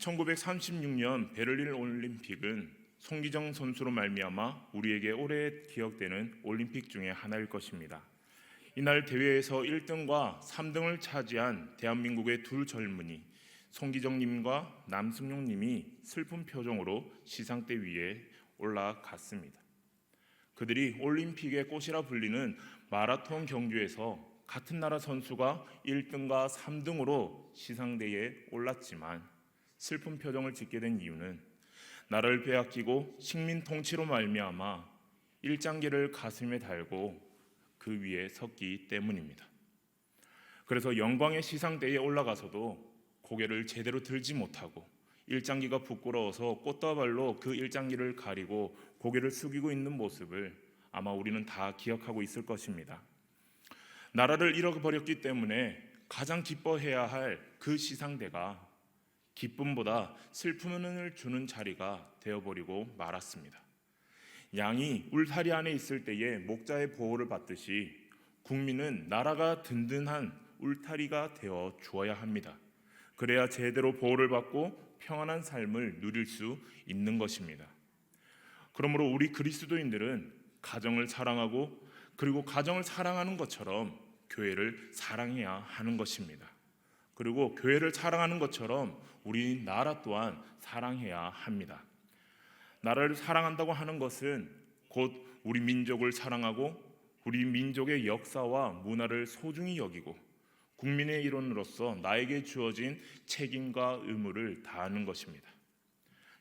1936년 베를린 올림픽은 송기정 선수로 말미암아 우리에게 오래 기억되는 올림픽 중에 하나일 것입니다. 이날 대회에서 1등과 3등을 차지한 대한민국의 두 젊은이 송기정님과 남승용님이 슬픈 표정으로 시상대 위에 올라갔습니다. 그들이 올림픽의 꽃이라 불리는 마라톤 경주에서 같은 나라 선수가 1등과 3등으로 시상대에 올랐지만 슬픈 표정을 짓게 된 이유는 나라를 빼앗기고 식민 통치로 말미암아 일장기를 가슴에 달고 그 위에 섰기 때문입니다. 그래서 영광의 시상대에 올라가서도 고개를 제대로 들지 못하고 일장기가 부끄러워서 꽃다발로 그 일장기를 가리고 고개를 숙이고 있는 모습을 아마 우리는 다 기억하고 있을 것입니다. 나라를 잃어버렸기 때문에 가장 기뻐해야 할 그 시상대가 기쁨보다 슬픔을 주는 자리가 되어버리고 말았습니다. 양이 울타리 안에 있을 때에 목자의 보호를 받듯이 국민은 나라가 든든한 울타리가 되어 주어야 합니다. 그래야 제대로 보호를 받고 평안한 삶을 누릴 수 있는 것입니다. 그러므로 우리 그리스도인들은 가정을 사랑하고 그리고 가정을 사랑하는 것처럼 교회를 사랑해야 하는 것입니다. 그리고 교회를 사랑하는 것처럼 우리 나라 또한 사랑해야 합니다. 나라를 사랑한다고 하는 것은 곧 우리 민족을 사랑하고 우리 민족의 역사와 문화를 소중히 여기고 국민의 일원으로서 나에게 주어진 책임과 의무를 다하는 것입니다.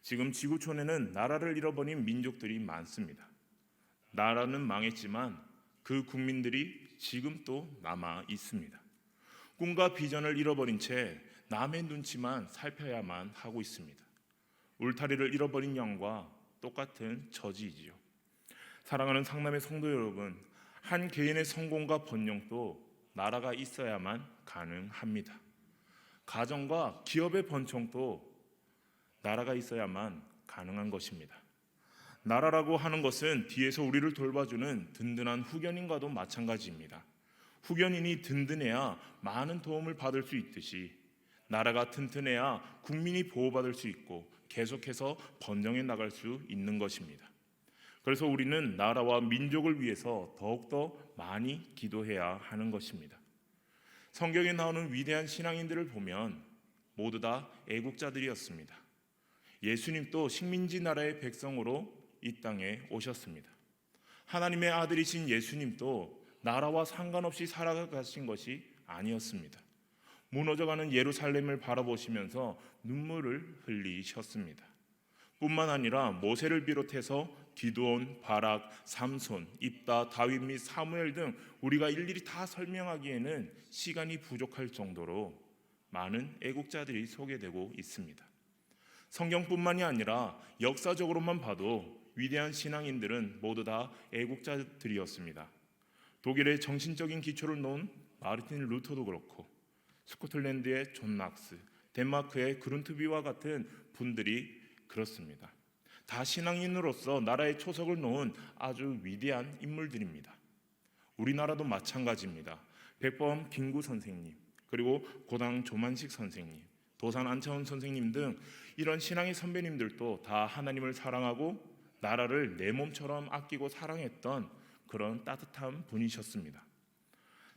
지금 지구촌에는 나라를 잃어버린 민족들이 많습니다. 나라는 망했지만 그 국민들이 지금 또 남아 있습니다. 꿈과 비전을 잃어버린 채 남의 눈치만 살펴야만 하고 있습니다. 울타리를 잃어버린 양과 똑같은 처지이지요. 사랑하는 상남의 성도 여러분, 한 개인의 성공과 번영도 나라가 있어야만 가능합니다. 가정과 기업의 번창도 나라가 있어야만 가능한 것입니다. 나라라고 하는 것은 뒤에서 우리를 돌봐주는 든든한 후견인과도 마찬가지입니다. 후견인이 든든해야 많은 도움을 받을 수 있듯이 나라가 튼튼해야 국민이 보호받을 수 있고 계속해서 번영해 나갈 수 있는 것입니다. 그래서 우리는 나라와 민족을 위해서 더욱더 많이 기도해야 하는 것입니다. 성경에 나오는 위대한 신앙인들을 보면 모두 다 애국자들이었습니다. 예수님도 식민지 나라의 백성으로 이 땅에 오셨습니다. 하나님의 아들이신 예수님도 나라와 상관없이 살아가신 것이 아니었습니다. 무너져가는 예루살렘을 바라보시면서 눈물을 흘리셨습니다. 뿐만 아니라 모세를 비롯해서 기드온, 바락, 삼손, 입다, 다윗 및 사무엘 등 우리가 일일이 다 설명하기에는 시간이 부족할 정도로 많은 애국자들이 소개되고 있습니다. 성경뿐만이 아니라 역사적으로만 봐도 위대한 신앙인들은 모두 다 애국자들이었습니다. 독일의 정신적인 기초를 놓은 마르틴 루터도 그렇고 스코틀랜드의 존 낙스, 덴마크의 그룬트비와 같은 분들이 그렇습니다. 다 신앙인으로서 나라의 초석을 놓은 아주 위대한 인물들입니다. 우리나라도 마찬가지입니다. 백범 김구 선생님, 그리고 고당 조만식 선생님, 도산 안차원 선생님 등 이런 신앙의 선배님들도 다 하나님을 사랑하고 나라를 내 몸처럼 아끼고 사랑했던 그런 따뜻한 분이셨습니다.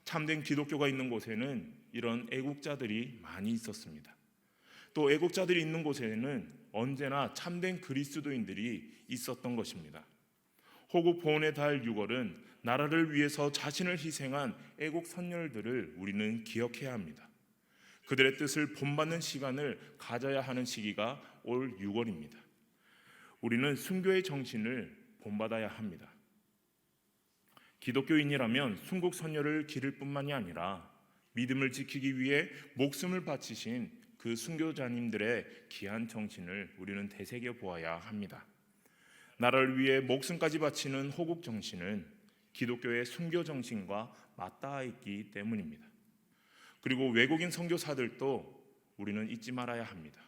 참된 기독교가 있는 곳에는 이런 애국자들이 많이 있었습니다. 또 애국자들이 있는 곳에는 언제나 참된 그리스도인들이 있었던 것입니다. 호국 보훈의 달 6월은 나라를 위해서 자신을 희생한 애국 선열들을 우리는 기억해야 합니다. 그들의 뜻을 본받는 시간을 가져야 하는 시기가 올 6월입니다. 우리는 순교의 정신을 본받아야 합니다. 기독교인이라면 순국 선열을 기를 뿐만이 아니라 믿음을 지키기 위해 목숨을 바치신 그 순교자님들의 귀한 정신을 우리는 되새겨 보아야 합니다. 나라를 위해 목숨까지 바치는 호국 정신은 기독교의 순교 정신과 맞닿아 있기 때문입니다. 그리고 외국인 선교사들도 우리는 잊지 말아야 합니다.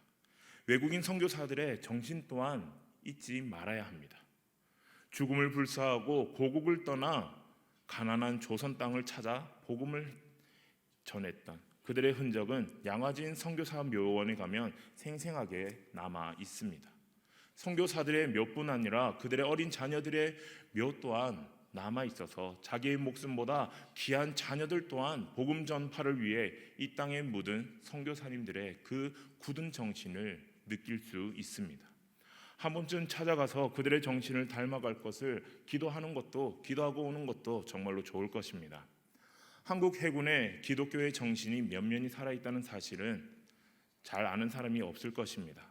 외국인 선교사들의 정신 또한 잊지 말아야 합니다. 죽음을 불사하고 고국을 떠나 가난한 조선 땅을 찾아 복음을 전했던 그들의 흔적은 양화진 선교사 묘원에 가면 생생하게 남아 있습니다. 선교사들의 묘뿐 아니라 그들의 어린 자녀들의 묘 또한 남아 있어서 자기의 목숨보다 귀한 자녀들 또한 복음 전파를 위해 이 땅에 묻은 선교사님들의 그 굳은 정신을 느낄 수 있습니다. 한 번쯤 찾아가서 그들의 정신을 닮아갈 것을 기도하고 오는 것도 정말로 좋을 것입니다. 한국 해군에 기독교의 정신이 면면히 살아있다는 사실은 잘 아는 사람이 없을 것입니다.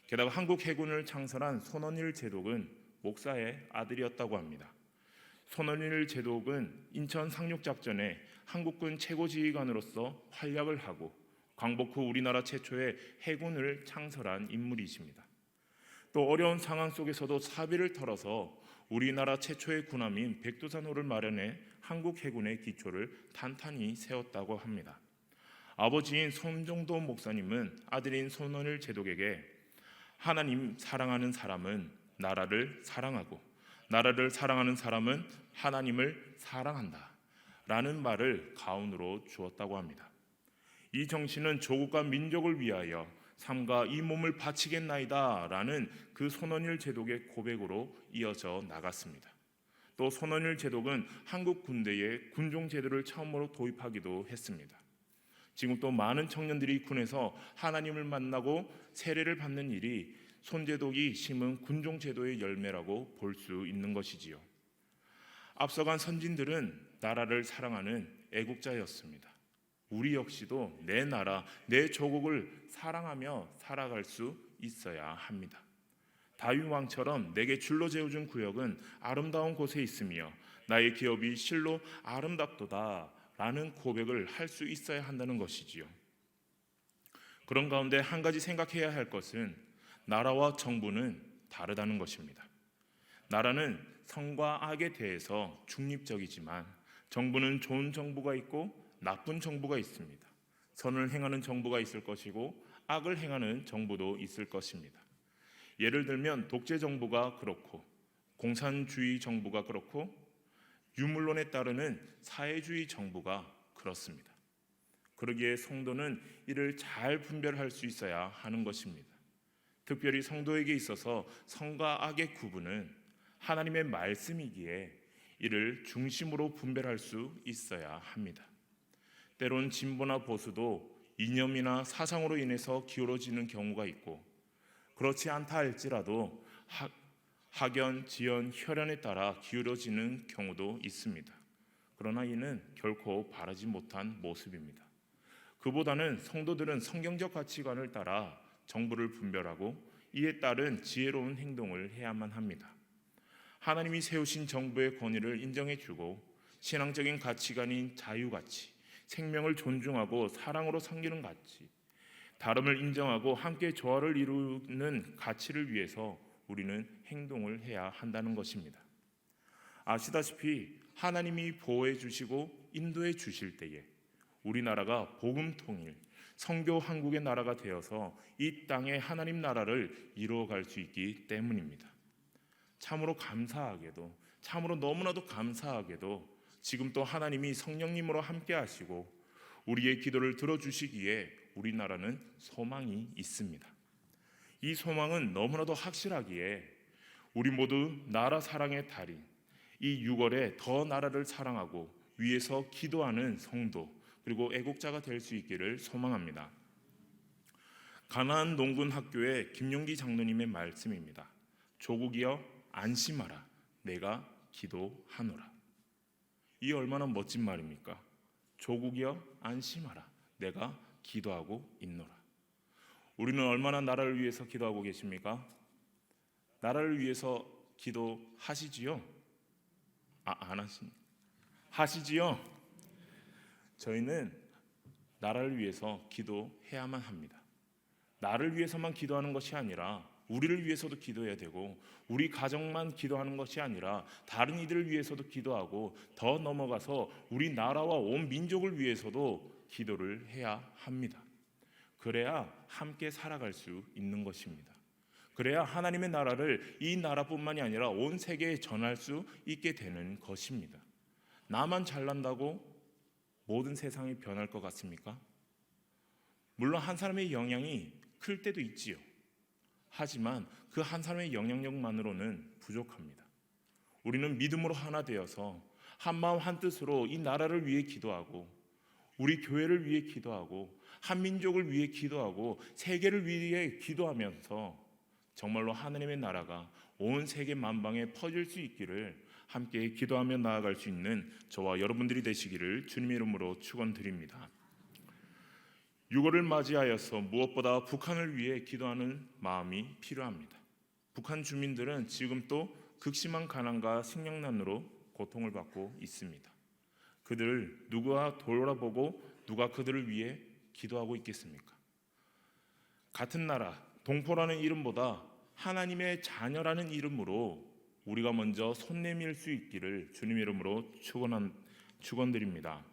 게다가 한국 해군을 창설한 손원일 제독은 목사의 아들이었다고 합니다. 손원일 제독은 인천 상륙작전에 한국군 최고지휘관으로서 활약을 하고 광복 후 우리나라 최초의 해군을 창설한 인물이십니다. 또 어려운 상황 속에서도 사비를 털어서 우리나라 최초의 군함인 백두산호를 마련해 한국 해군의 기초를 탄탄히 세웠다고 합니다. 아버지인 손정도 목사님은 아들인 손원일 제독에게 하나님 사랑하는 사람은 나라를 사랑하고 나라를 사랑하는 사람은 하나님을 사랑한다 라는 말을 가훈으로 주었다고 합니다. 이 정신은 조국과 민족을 위하여 삶과 이 몸을 바치겠나이다 라는 그 손원일 제독의 고백으로 이어져 나갔습니다. 또 손원일 제독은 한국 군대에 군종 제도를 처음으로 도입하기도 했습니다. 지금 또 많은 청년들이 군에서 하나님을 만나고 세례를 받는 일이 손 제독이 심은 군종 제도의 열매라고 볼 수 있는 것이지요. 앞서간 선진들은 나라를 사랑하는 애국자였습니다. 우리 역시도 내 나라, 내 조국을 사랑하며 살아갈 수 있어야 합니다. 다윗 왕처럼 내게 줄로 재어준 구역은 아름다운 곳에 있으며 나의 기업이 실로 아름답도다 라는 고백을 할 수 있어야 한다는 것이지요. 그런 가운데 한 가지 생각해야 할 것은 나라와 정부는 다르다는 것입니다. 나라는 선과 악에 대해서 중립적이지만 정부는 좋은 정부가 있고 나쁜 정부가 있습니다. 선을 행하는 정부가 있을 것이고 악을 행하는 정부도 있을 것입니다. 예를 들면 독재 정부가 그렇고 공산주의 정부가 그렇고 유물론에 따르는 사회주의 정부가 그렇습니다. 그러기에 성도는 이를 잘 분별할 수 있어야 하는 것입니다. 특별히 성도에게 있어서 선과 악의 구분은 하나님의 말씀이기에 이를 중심으로 분별할 수 있어야 합니다. 때론 진보나 보수도 이념이나 사상으로 인해서 기울어지는 경우가 있고 그렇지 않다 할지라도 학연, 지연, 혈연에 따라 기울어지는 경우도 있습니다. 그러나 이는 결코 바라지 못한 모습입니다. 그보다는 성도들은 성경적 가치관을 따라 정부를 분별하고 이에 따른 지혜로운 행동을 해야만 합니다. 하나님이 세우신 정부의 권위를 인정해주고 신앙적인 가치관인 자유가치, 생명을 존중하고 사랑으로 섬기는 가치, 다름을 인정하고 함께 조화를 이루는 가치를 위해서 우리는 행동을 해야 한다는 것입니다. 아시다시피 하나님이 보호해 주시고 인도해 주실 때에 우리나라가 복음 통일, 선교 한국의 나라가 되어서 이 땅에 하나님 나라를 이루어갈 수 있기 때문입니다. 참으로 감사하게도, 참으로 너무나도 감사하게도 지금 또 하나님이 성령님으로 함께 하시고 우리의 기도를 들어주시기에 우리나라는 소망이 있습니다. 이 소망은 너무나도 확실하기에 우리 모두 나라 사랑의 달인 이 6월에 더 나라를 사랑하고 위에서 기도하는 성도 그리고 애국자가 될 수 있기를 소망합니다. 가나안 농군 학교의 김용기 장로님의 말씀입니다. 조국이여 안심하라 내가 기도하노라. 이 얼마나 멋진 말입니까? 조국이여 안심하라 내가 기도하고 있노라. 우리는 얼마나 나라를 위해서 기도하고 계십니까? 나라를 위해서 기도하시지요? 안 하시지요? 저희는 나라를 위해서 기도해야만 합니다. 나를 위해서만 기도하는 것이 아니라 우리를 위해서도 기도해야 되고 우리 가정만 기도하는 것이 아니라 다른 이들을 위해서도 기도하고 더 넘어가서 우리 나라와 온 민족을 위해서도 기도를 해야 합니다. 그래야 함께 살아갈 수 있는 것입니다. 그래야 하나님의 나라를 이 나라뿐만이 아니라 온 세계에 전할 수 있게 되는 것입니다. 나만 잘난다고 모든 세상이 변할 것 같습니까? 물론 한 사람의 영향이 클 때도 있지요. 하지만 그 한 사람의 영향력만으로는 부족합니다. 우리는 믿음으로 하나 되어서 한 마음 한 뜻으로 이 나라를 위해 기도하고, 우리 교회를 위해 기도하고, 한 민족을 위해 기도하고, 세계를 위해 기도하면서 정말로 하나님의 나라가 온 세계 만방에 퍼질 수 있기를 함께 기도하며 나아갈 수 있는 저와 여러분들이 되시기를 주님의 이름으로 축원드립니다. 6월을 맞이하여서 무엇보다 북한을 위해 기도하는 마음이 필요합니다. 북한 주민들은 지금 또 극심한 가난과 식량난으로 고통을 받고 있습니다. 그들을 누가 돌아보고 누가 그들을 위해 기도하고 있겠습니까? 같은 나라, 동포라는 이름보다 하나님의 자녀라는 이름으로 우리가 먼저 손 내밀 수 있기를 주님의 이름으로 축원드립니다.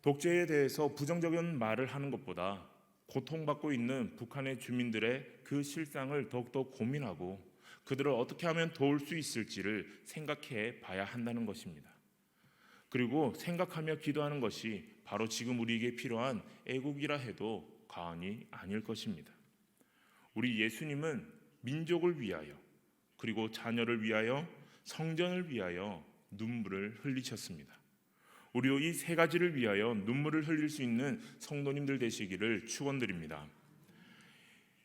독재에 대해서 부정적인 말을 하는 것보다 고통받고 있는 북한의 주민들의 그 실상을 더욱더 고민하고 그들을 어떻게 하면 도울 수 있을지를 생각해 봐야 한다는 것입니다. 그리고 생각하며 기도하는 것이 바로 지금 우리에게 필요한 애국이라 해도 과언이 아닐 것입니다. 우리 예수님은 민족을 위하여, 그리고 자녀를 위하여, 성전을 위하여 눈물을 흘리셨습니다. 우리도 이 세 가지를 위하여 눈물을 흘릴 수 있는 성도님들 되시기를 축원드립니다.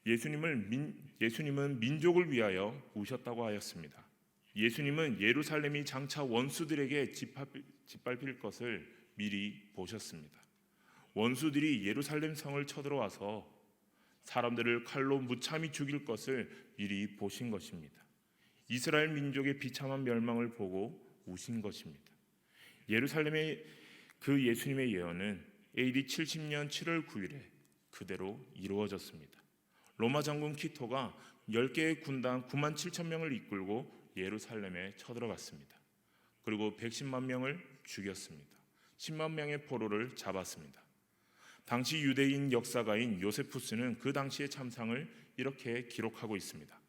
예수님은 민족을 위하여 우셨다고 하였습니다. 예수님은 예루살렘이 장차 원수들에게 짓밟힐 것을 미리 보셨습니다. 원수들이 예루살렘 성을 쳐들어와서 사람들을 칼로 무참히 죽일 것을 미리 보신 것입니다. 이스라엘 민족의 비참한 멸망을 보고 우신 것입니다. 예루살렘의 그 예수님의 예언은 AD 70년 7월 9일에 그대로 이루어졌습니다. 로마 장군 키토가 10개의 군단 9만 7천 명을 이끌고 예루살렘에 쳐들어갔습니다. 그리고 110만 명을 죽였습니다. 10만 명의 포로를 잡았습니다. 당시 유대인 역사가인 요세푸스는 그 당시의 참상을 이렇게 기록하고 있습니다.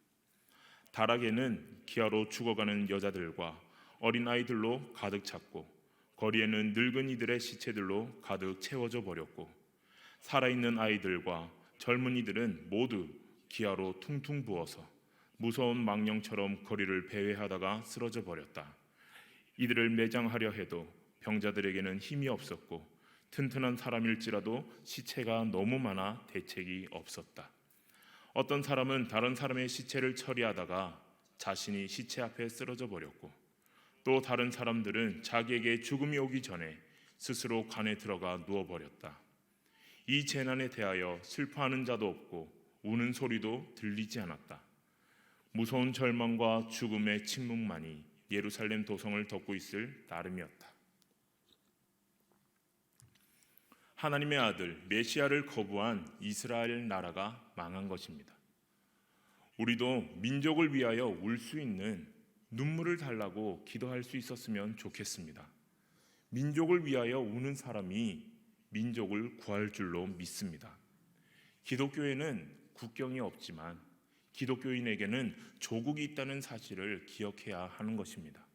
다락에는 기아로 죽어가는 여자들과 어린아이들로 가득 찼고 거리에는 늙은이들의 시체들로 가득 채워져 버렸고 살아있는 아이들과 젊은이들은 모두 기아로 퉁퉁 부어서 무서운 망령처럼 거리를 배회하다가 쓰러져 버렸다. 이들을 매장하려 해도 병자들에게는 힘이 없었고 튼튼한 사람일지라도 시체가 너무 많아 대책이 없었다. 어떤 사람은 다른 사람의 시체를 처리하다가 자신이 시체 앞에 쓰러져 버렸고 또 다른 사람들은 자기에게 죽음이 오기 전에 스스로 관에 들어가 누워버렸다. 이 재난에 대하여 슬퍼하는 자도 없고 우는 소리도 들리지 않았다. 무서운 절망과 죽음의 침묵만이 예루살렘 도성을 덮고 있을 따름이었다. 하나님의 아들 메시아를 거부한 이스라엘 나라가 망한 것입니다. 우리도 민족을 위하여 울 수 있는 눈물을 달라고 기도할 수 있었으면 좋겠습니다. 민족을 위하여 우는 사람이 민족을 구할 줄로 믿습니다. 기독교에는 국경이 없지만 기독교인에게는 조국이 있다는 사실을 기억해야 하는 것입니다.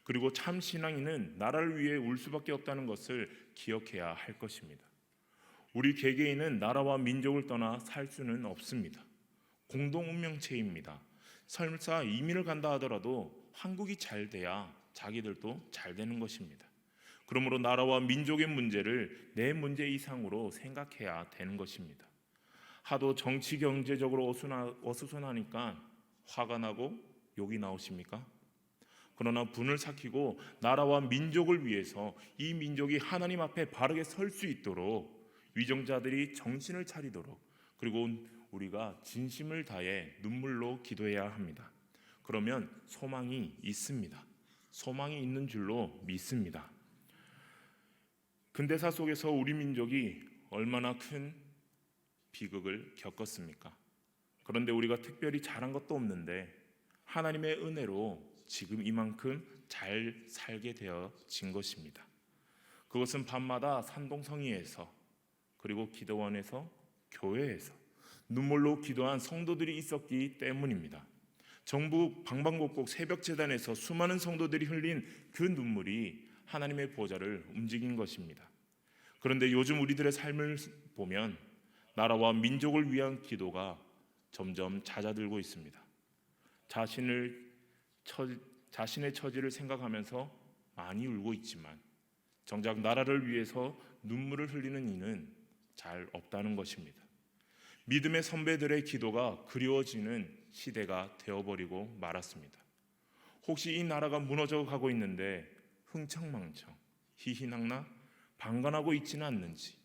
그리고 참 신앙인은 나라를 위해 울 수밖에 없다는 것을 기억해야 할 것입니다. 우리 개개인은 나라와 민족을 떠나 살 수는 없습니다. 공동 운명체입니다. 설사 이민을 간다 하더라도 한국이 잘 돼야 자기들도 잘 되는 것입니다. 그러므로 나라와 민족의 문제를 내 문제 이상으로 생각해야 되는 것입니다. 하도 정치 경제적으로 어수선하니까 화가 나고 욕이 나오십니까? 그러나 분을 삭히고 나라와 민족을 위해서 이 민족이 하나님 앞에 바르게 설 수 있도록 위정자들이 정신을 차리도록 그리고 우리가 진심을 다해 눈물로 기도해야 합니다. 그러면 소망이 있습니다. 소망이 있는 줄로 믿습니다. 근대사 속에서 우리 민족이 얼마나 큰 비극을 겪었습니까? 그런데 우리가 특별히 잘한 것도 없는데 하나님의 은혜로 지금 이만큼 잘 살게 되어진 것입니다. 그것은 밤마다 산동성이에서 그리고 기도원에서 교회에서 눈물로 기도한 성도들이 있었기 때문입니다. 전국 방방곡곡 새벽재단에서 수많은 성도들이 흘린 그 눈물이 하나님의 보좌를 움직인 것입니다. 그런데 요즘 우리들의 삶을 보면 나라와 민족을 위한 기도가 점점 잦아들고 있습니다. 자신의 처지를 생각하면서 많이 울고 있지만 정작 나라를 위해서 눈물을 흘리는 이는 잘 없다는 것입니다. 믿음의 선배들의 기도가 그리워지는 시대가 되어버리고 말았습니다. 혹시 이 나라가 무너져 가고 있는데 흥청망청, 희희낙낙, 방관하고 있지는 않는지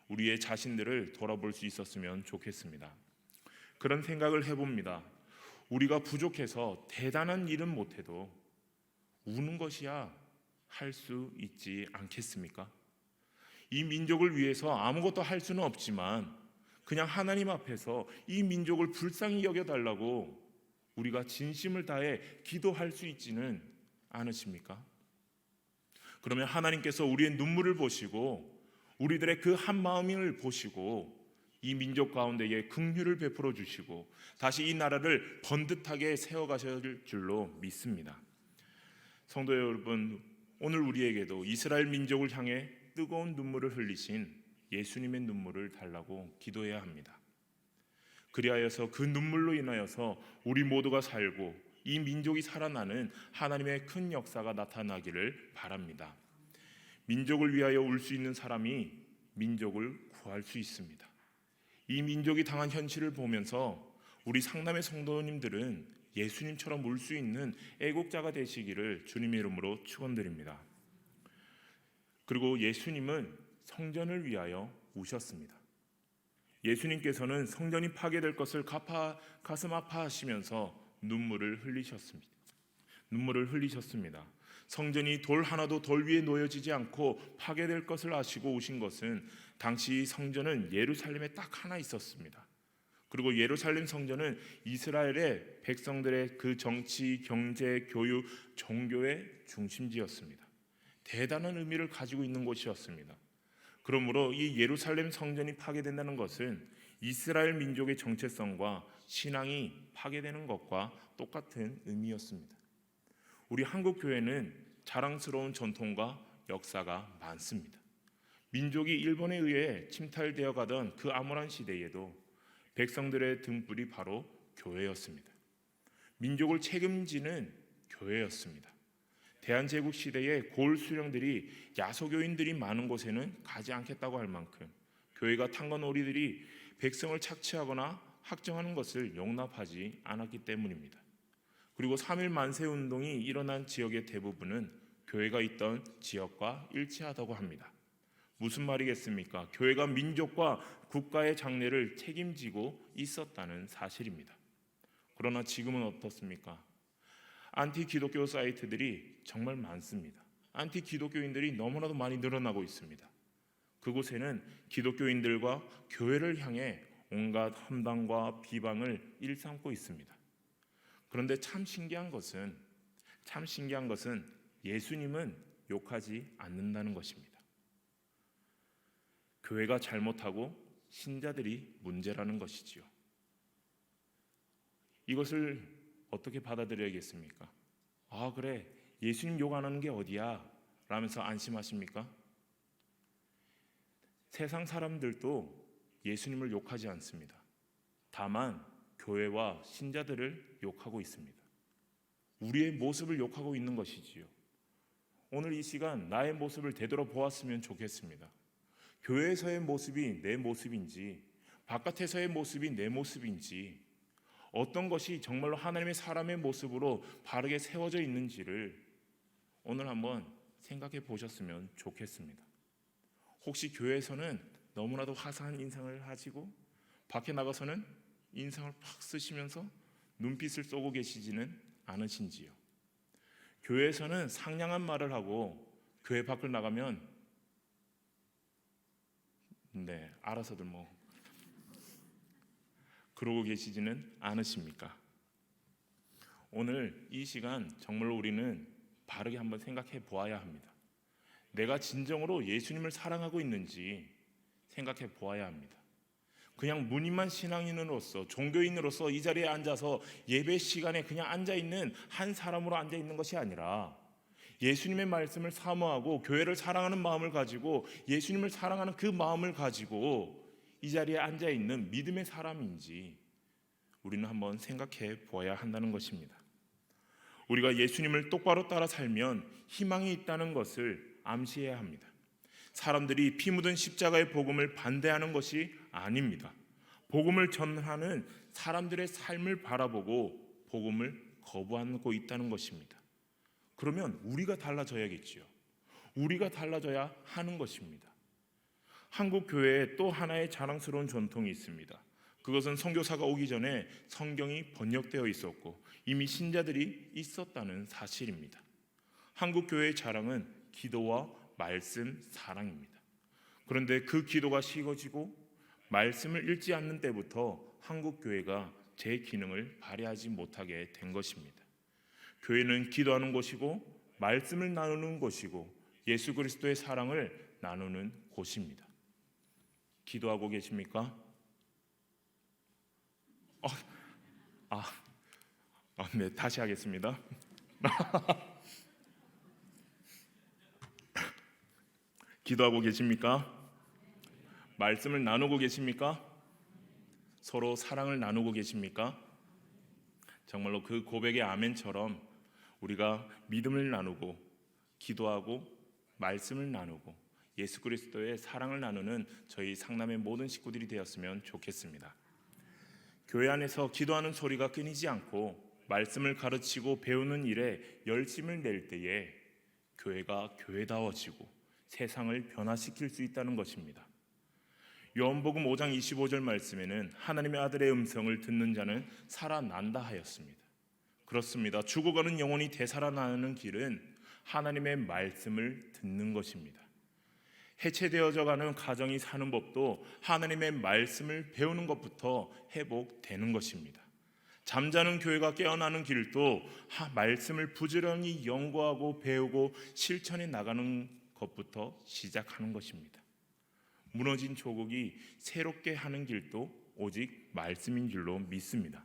우리의 자신들을 돌아볼 수 있었으면 좋겠습니다. 그런 생각을 해봅니다. 우리가 부족해서 대단한 일은 못해도 우는 것이야 할 수 있지 않겠습니까? 이 민족을 위해서 아무것도 할 수는 없지만 그냥 하나님 앞에서 이 민족을 불쌍히 여겨달라고 우리가 진심을 다해 기도할 수 있지는 않으십니까? 그러면 하나님께서 우리의 눈물을 보시고 우리들의 그 한마음을 보시고 이 민족 가운데에 긍휼을 베풀어 주시고 다시 이 나라를 번듯하게 세워가실 줄로 믿습니다. 성도 여러분, 오늘 우리에게도 이스라엘 민족을 향해 뜨거운 눈물을 흘리신 예수님의 눈물을 달라고 기도해야 합니다. 그리하여서 그 눈물로 인하여서 우리 모두가 살고 이 민족이 살아나는 하나님의 큰 역사가 나타나기를 바랍니다. 민족을 위하여 울 수 있는 사람이 민족을 구할 수 있습니다. 이 민족이 당한 현실을 보면서 우리 상담의 성도님들은 예수님처럼 울 수 있는 애국자가 되시기를 주님의 이름으로 축원드립니다. 그리고 예수님은 성전을 위하여 우셨습니다. 예수님께서는 성전이 파괴될 것을 가슴 아파하시면서 눈물을 흘리셨습니다. 성전이 돌 하나도 돌 위에 놓여지지 않고 파괴될 것을 아시고 오신 것은 당시 성전은 예루살렘에 딱 하나 있었습니다. 그리고 예루살렘 성전은 이스라엘의 백성들의 그 정치, 경제, 교육, 종교의 중심지였습니다. 대단한 의미를 가지고 있는 곳이었습니다. 그러므로 이 예루살렘 성전이 파괴된다는 것은 이스라엘 민족의 정체성과 신앙이 파괴되는 것과 똑같은 의미였습니다. 우리 한국 교회는 자랑스러운 전통과 역사가 많습니다. 민족이 일본에 의해 침탈되어 가던 그 암울한 시대에도 백성들의 등불이 바로 교회였습니다. 민족을 책임지는 교회였습니다. 대한제국 시대에 고을 수령들이 야소교인들이 많은 곳에는 가지 않겠다고 할 만큼 교회가 탄건오리들이 백성을 착취하거나 학정하는 것을 용납하지 않았기 때문입니다. 그리고 3.1 만세운동이 일어난 지역의 대부분은 교회가 있던 지역과 일치하다고 합니다. 무슨 말이겠습니까? 교회가 민족과 국가의 장래를 책임지고 있었다는 사실입니다. 그러나 지금은 어떻습니까? 안티 기독교 사이트들이 정말 많습니다. 안티 기독교인들이 너무나도 많이 늘어나고 있습니다. 그곳에는 기독교인들과 교회를 향해 온갖 험담과 비방을 일삼고 있습니다. 그런데 참 신기한 것은 예수님은 욕하지 않는다는 것입니다. 교회가 잘못하고 신자들이 문제라는 것이지요. 이것을 어떻게 받아들여야겠습니까? 아, 그래, 예수님 욕 안 하는 게 어디야? 라면서 안심하십니까? 세상 사람들도 예수님을 욕하지 않습니다. 다만 교회와 신자들을 욕하고 있습니다. 우리의 모습을 욕하고 있는 것이지요. 오늘 이 시간 나의 모습을 되돌아보았으면 좋겠습니다. 교회에서의 모습이 내 모습인지 바깥에서의 모습이 내 모습인지 어떤 것이 정말로 하나님의 사람의 모습으로 바르게 세워져 있는지를 오늘 한번 생각해 보셨으면 좋겠습니다. 혹시 교회에서는 너무나도 화사한 인상을 하시고 밖에 나가서는 인상을 팍 쓰시면서 눈빛을 쏘고 계시지는 않으신지요? 교회에서는 상냥한 말을 하고 교회 밖을 나가면 알아서들 그러고 계시지는 않으십니까? 오늘 이 시간 정말로 우리는 바르게 한번 생각해 보아야 합니다. 내가 진정으로 예수님을 사랑하고 있는지 생각해 보아야 합니다. 그냥 무늬만 신앙인으로서 종교인으로서 이 자리에 앉아서 예배 시간에 그냥 앉아있는 한 사람으로 앉아있는 것이 아니라 예수님의 말씀을 사모하고 교회를 사랑하는 마음을 가지고 예수님을 사랑하는 그 마음을 가지고 이 자리에 앉아 있는 믿음의 사람인지 우리는 한번 생각해 보아야 한다는 것입니다. 우리가 예수님을 똑바로 따라 살면 희망이 있다는 것을 암시해야 합니다. 사람들이 피 묻은 십자가의 복음을 반대하는 것이 아닙니다. 복음을 전하는 사람들의 삶을 바라보고 복음을 거부하고 있다는 것입니다. 그러면 우리가 달라져야겠지요. 우리가 달라져야 하는 것입니다. 한국 교회에 또 하나의 자랑스러운 전통이 있습니다. 그것은 선교사가 오기 전에 성경이 번역되어 있었고 이미 신자들이 있었다는 사실입니다. 한국 교회의 자랑은 기도와 말씀, 사랑입니다. 그런데 그 기도가 식어지고 말씀을 읽지 않는 때부터 한국 교회가 제 기능을 발휘하지 못하게 된 것입니다. 교회는 기도하는 곳이고 말씀을 나누는 곳이고 예수 그리스도의 사랑을 나누는 곳입니다. 기도하고 계십니까? 네, 다시 하겠습니다. 기도하고 계십니까? 말씀을 나누고 계십니까? 서로 사랑을 나누고 계십니까? 정말로 그 고백의 아멘처럼 우리가 믿음을 나누고 기도하고 말씀을 나누고 예수 그리스도의 사랑을 나누는 저희 상남의 모든 식구들이 되었으면 좋겠습니다. 교회 안에서 기도하는 소리가 끊이지 않고 말씀을 가르치고 배우는 일에 열심을 낼 때에 교회가 교회다워지고 세상을 변화시킬 수 있다는 것입니다. 요한복음 5장 25절 말씀에는 하나님의 아들의 음성을 듣는 자는 살아난다 하였습니다. 그렇습니다. 죽어가는 영혼이 되살아나는 길은 하나님의 말씀을 듣는 것입니다. 해체되어져 가는 가정이 사는 법도 하나님의 말씀을 배우는 것부터 회복되는 것입니다. 잠자는 교회가 깨어나는 길도 말씀을 부지런히 연구하고 배우고 실천해 나가는 것부터 시작하는 것입니다. 무너진 조국이 새롭게 하는 길도 오직 말씀인 줄로 믿습니다.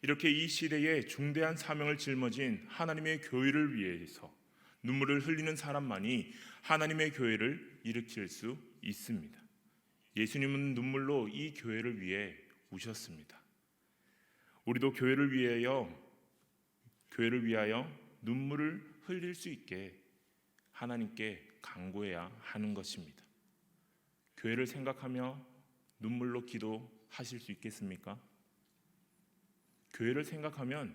이렇게 이 시대에 중대한 사명을 짊어진 하나님의 교회를 위해서 눈물을 흘리는 사람만이 하나님의 교회를 일으킬 수 있습니다. 예수님은 눈물로 이 교회를 위해 우셨습니다. 우리도 교회를 위하여 눈물을 흘릴 수 있게 하나님께 간구해야 하는 것입니다. 교회를 생각하며 눈물로 기도하실 수 있겠습니까? 교회를 생각하면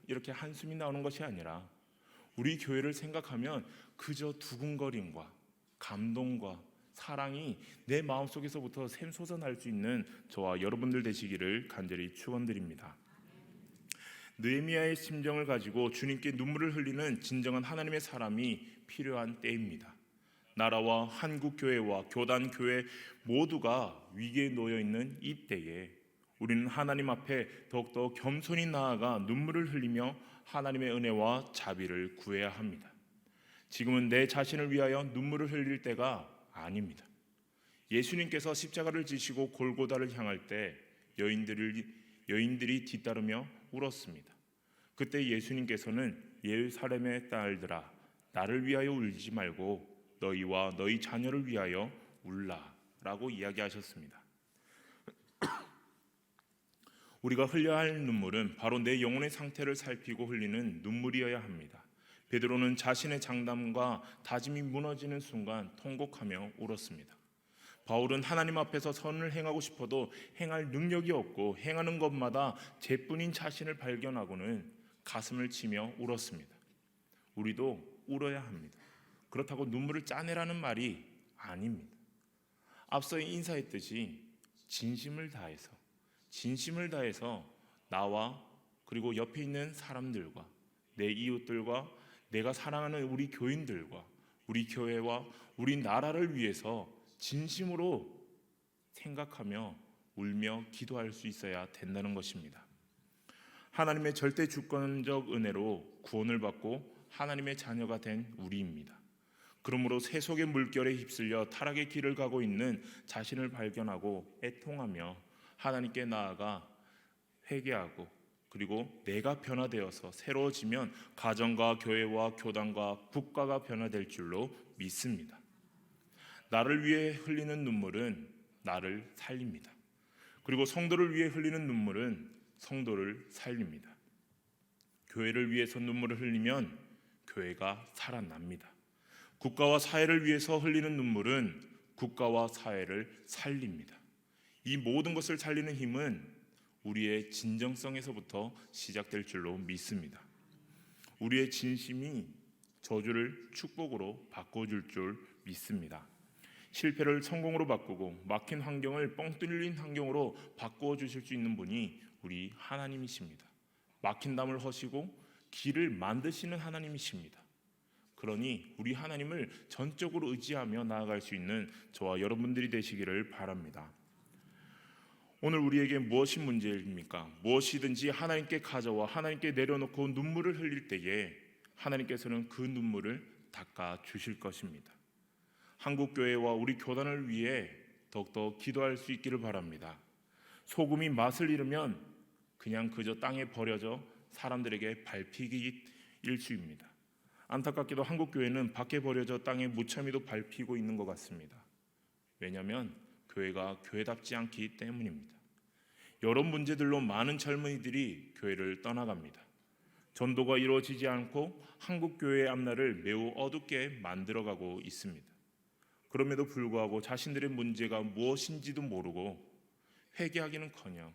이렇게 한숨이 나오는 것이 아니라 우리 교회를 생각하면 그저 두근거림과 감동과 사랑이 내 마음속에서부터 샘솟아날 수 있는 저와 여러분들 되시기를 간절히 축원드립니다. 느헤미야의 심정을 가지고 주님께 눈물을 흘리는 진정한 하나님의 사람이 필요한 때입니다. 나라와 한국교회와 교단교회 모두가 위기에 놓여 있는 이 때에 우리는 하나님 앞에 더욱더 겸손히 나아가 눈물을 흘리며 하나님의 은혜와 자비를 구해야 합니다. 지금은 내 자신을 위하여 눈물을 흘릴 때가 아닙니다. 예수님께서 십자가를 지시고 골고다를 향할 때 여인들이 뒤따르며 울었습니다. 그때 예수님께서는 예루살렘의 딸들아 나를 위하여 울지 말고 너희와 너희 자녀를 위하여 울라라고 이야기하셨습니다. 우리가 흘려야 할 눈물은 바로 내 영혼의 상태를 살피고 흘리는 눈물이어야 합니다. 베드로는 자신의 장담과 다짐이 무너지는 순간 통곡하며 울었습니다. 바울은 하나님 앞에서 선을 행하고 싶어도 행할 능력이 없고 행하는 것마다 죄뿐인 자신을 발견하고는 가슴을 치며 울었습니다. 우리도 울어야 합니다. 그렇다고 눈물을 짜내라는 말이 아닙니다. 앞서 인사했듯이 진심을 다해서 나와 그리고 옆에 있는 사람들과 내 이웃들과 내가 사랑하는 우리 교인들과 우리 교회와 우리 나라를 위해서 진심으로 생각하며 울며 기도할 수 있어야 된다는 것입니다. 하나님의 절대 주권적 은혜로 구원을 받고 하나님의 자녀가 된 우리입니다. 그러므로 세속의 물결에 휩쓸려 타락의 길을 가고 있는 자신을 발견하고 애통하며 하나님께 나아가 회개하고 그리고 내가 변화되어서 새로워지면 가정과 교회와 교단과 국가가 변화될 줄로 믿습니다. 나를 위해 흘리는 눈물은 나를 살립니다. 그리고 성도를 위해 흘리는 눈물은 성도를 살립니다. 교회를 위해서 눈물을 흘리면 교회가 살아납니다. 국가와 사회를 위해서 흘리는 눈물은 국가와 사회를 살립니다. 이 모든 것을 살리는 힘은 우리의 진정성에서부터 시작될 줄로 믿습니다. 우리의 진심이 저주를 축복으로 바꿔줄 줄 믿습니다. 실패를 성공으로 바꾸고 막힌 환경을 뻥 뚫린 환경으로 바꾸어 주실 수 있는 분이 우리 하나님이십니다. 막힌 담을 허시고 길을 만드시는 하나님이십니다. 그러니 우리 하나님을 전적으로 의지하며 나아갈 수 있는 저와 여러분들이 되시기를 바랍니다. 오늘 우리에게 무엇이 문제입니까? 무엇이든지 하나님께 가져와 하나님께 내려놓고 눈물을 흘릴 때에 하나님께서는 그 눈물을 닦아 주실 것입니다. 한국교회와 우리 교단을 위해 더욱더 기도할 수 있기를 바랍니다. 소금이 맛을 잃으면 그냥 그저 땅에 버려져 사람들에게 밟히기 일쑤입니다. 안타깝게도 한국교회는 밖에 버려져 땅에 무참히도 밟히고 있는 것 같습니다. 왜냐하면 교회가 교회답지 않기 때문입니다. 여러 문제들로 많은 젊은이들이 교회를 떠나갑니다. 전도가 이루어지지 않고 한국교회의 앞날을 매우 어둡게 만들어가고 있습니다. 그럼에도 불구하고 자신들의 문제가 무엇인지도 모르고 회개하기는커녕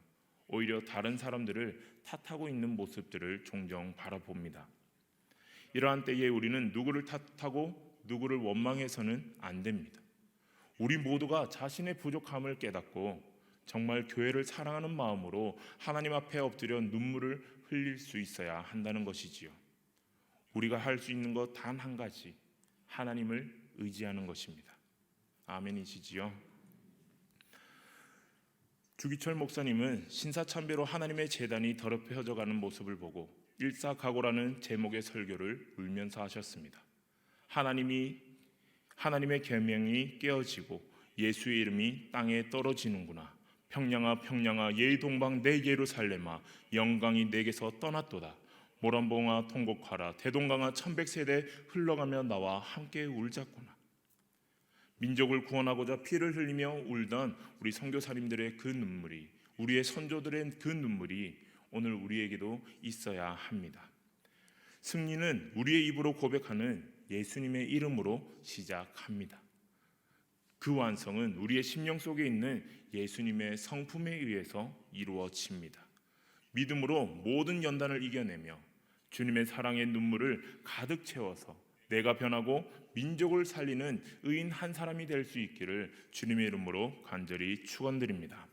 오히려 다른 사람들을 탓하고 있는 모습들을 종종 바라봅니다. 이러한 때에 우리는 누구를 탓하고 누구를 원망해서는 안 됩니다. 우리 모두가 자신의 부족함을 깨닫고 정말 교회를 사랑하는 마음으로 하나님 앞에 엎드려 눈물을 흘릴 수 있어야 한다는 것이지요. 우리가 할 수 있는 것 단 한 가지, 하나님을 의지하는 것입니다. 아멘이시지요? 주기철 목사님은 신사참배로 하나님의 제단이 더럽혀져가는 모습을 보고 일사각오라는 제목의 설교를 울면서 하셨습니다. 하나님의 계명이 깨어지고 예수의 이름이 땅에 떨어지는구나. 평양아 평양아 예의동방 내 예루살렘아 영광이 내게서 떠났도다. 모란봉아 통곡하라. 대동강아 1100세대 흘러가며 나와 함께 울자꾸나. 민족을 구원하고자 피를 흘리며 울던 우리 선교사님들의 그 눈물이, 우리의 선조들의 그 눈물이 오늘 우리에게도 있어야 합니다. 승리는 우리의 입으로 고백하는 예수님의 이름으로 시작합니다. 그 완성은 우리의 심령 속에 있는 예수님의 성품에 의해서 이루어집니다. 믿음으로 모든 연단을 이겨내며 주님의 사랑의 눈물을 가득 채워서 내가 변하고 민족을 살리는 의인 한 사람이 될 수 있기를 주님의 이름으로 간절히 축원드립니다.